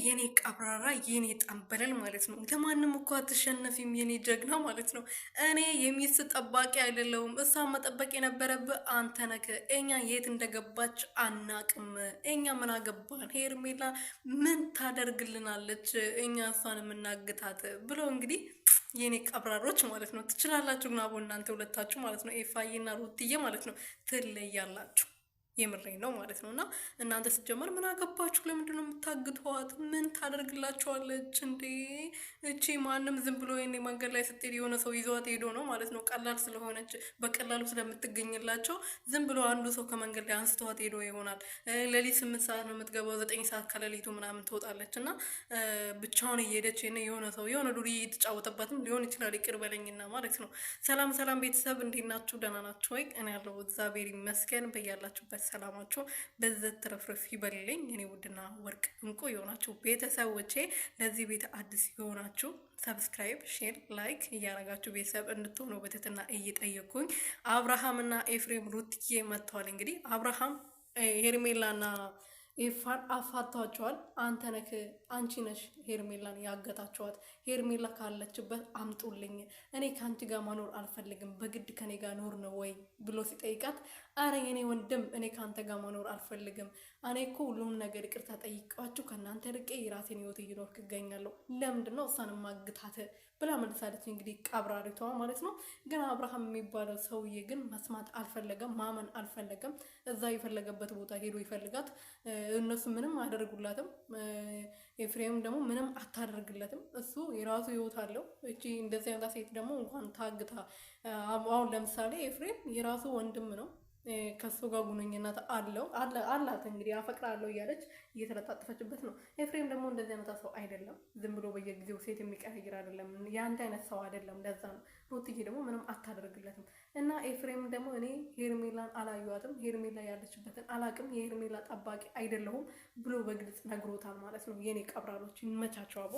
የኔ ቀብራራ የኔ ጠንበለል ማለት ነው። ለማንም እኮ አትሸነፊም የኔ ጀግና ማለት ነው። እኔ የሚስት ጠባቂ አይደለሁም። እሷ መጠበቅ የነበረብህ አንተ ነህ። እኛ የት እንደገባች አናቅም። እኛ ምን አገባን? ሄርሜላ ምን ታደርግልናለች? እኛ እሷን የምናግታት ብሎ እንግዲህ የኔ ቀብራሮች ማለት ነው። ትችላላችሁ ግን አቦ እናንተ ሁለታችሁ ማለት ነው ኤፋዬና ሩትዬ ማለት ነው ትለያላችሁ። የምሬ ነው ማለት ነው። እና እናንተ ስትጀመር ምን አገባችሁ? ለምንድን ነው የምታግቷት? ምን ታደርግላቸዋለች እንዴ? እቺ ማንም ዝም ብሎ የኔ መንገድ ላይ ስትሄድ የሆነ ሰው ይዟት ሄዶ ነው ማለት ነው። ቀላል ስለሆነች በቀላሉ ስለምትገኝላቸው ዝም ብሎ አንዱ ሰው ከመንገድ ላይ አንስተዋት ሄዶ ይሆናል። ሌሊት 8 ሰዓት ነው የምትገባው፣ 9 ሰዓት ከሌሊቱ ምናምን ትወጣለች እና ብቻውን እየሄደች የሆነ ሰው የሆነ ዱርዬ የተጫወተባትም ሊሆን ይችላል። ይቅር በለኝና ማለት ነው። ሰላም ሰላም ቤተሰብ እንዴት ናችሁ? ደህና ናችሁ ወይ? እኔ ያለው እግዚአብሔር ይመስገን። በያላችሁበት ሰላማችሁ በዘት ትረፍርፍ ይበልልኝ። እኔ ውድና ወርቅ እንቁ የሆናችሁ ቤተሰቦቼ፣ ለዚህ ቤት አዲስ የሆናችሁ ሰብስክራይብ፣ ሼር፣ ላይክ እያረጋችሁ ቤተሰብ እንድትሆኑ በትህትና እየጠየኩኝ አብርሃምና ኤፍሬም ሩትዬ መጥተዋል። እንግዲህ አብርሃም ሄርሜላና ኤፋን አፋቷቸዋል። አንተ ነህ አንቺ ነሽ ሄርሜላን ያገታቸዋት። ሄርሜላ ካለችበት አምጡልኝ፣ እኔ ከአንቺ ጋር መኖር አልፈልግም፣ በግድ ከኔ ጋር ኖር ነው ወይ ብሎ ሲጠይቃት፣ አረ የኔ ወንድም እኔ ከአንተ ጋር መኖር አልፈልግም፣ እኔ እኮ ሁሉም ነገር ይቅርታ ጠይቃችሁ ከእናንተ ርቄ የራሴን ህይወት እየኖርኩ እገኛለሁ፣ ለምንድን ነው እሷን ማግታት ብላ መልሳለች። እንግዲህ ቀብራሪቷ ማለት ነው። ግን አብርሃም የሚባለው ሰውዬ ግን መስማት አልፈለገም፣ ማመን አልፈለገም። እዛ የፈለገበት ቦታ ሄዶ ይፈልጋት። እነሱ ምንም አያደርጉላትም። ኤፍሬም ደግሞ ምንም አታደርግለትም። እሱ የራሱ ህይወት አለው። እቺ እንደዚህ አይነት ሴት ደግሞ እንኳን ታግታ አሁን ለምሳሌ ኤፍሬም የራሱ ወንድም ነው። ከሱ ጋር ግንኙነት አላት። እንግዲህ አፈቅራለሁ እያለች እየተለጣጠፈችበት ነው። ኤፍሬም ደግሞ እንደዚህ አይነት ሰው አይደለም። ዝም ብሎ በየጊዜው ሴት የሚቀያይር አይደለም። የአንድ አይነት ሰው አይደለም። ለዛ ነው። ሩትዬ ደግሞ ምንም አታደርግለትም። እና ኤፍሬም ደግሞ እኔ ሄርሜላን አላዩዋትም፣ ሄርሜላ ያለችበትን አላቅም፣ የሄርሜላ ጠባቂ አይደለሁም ብሎ በግልጽ ነግሮታል ማለት ነው። የኔ ቀብራሮች ይመቻቸው አቦ።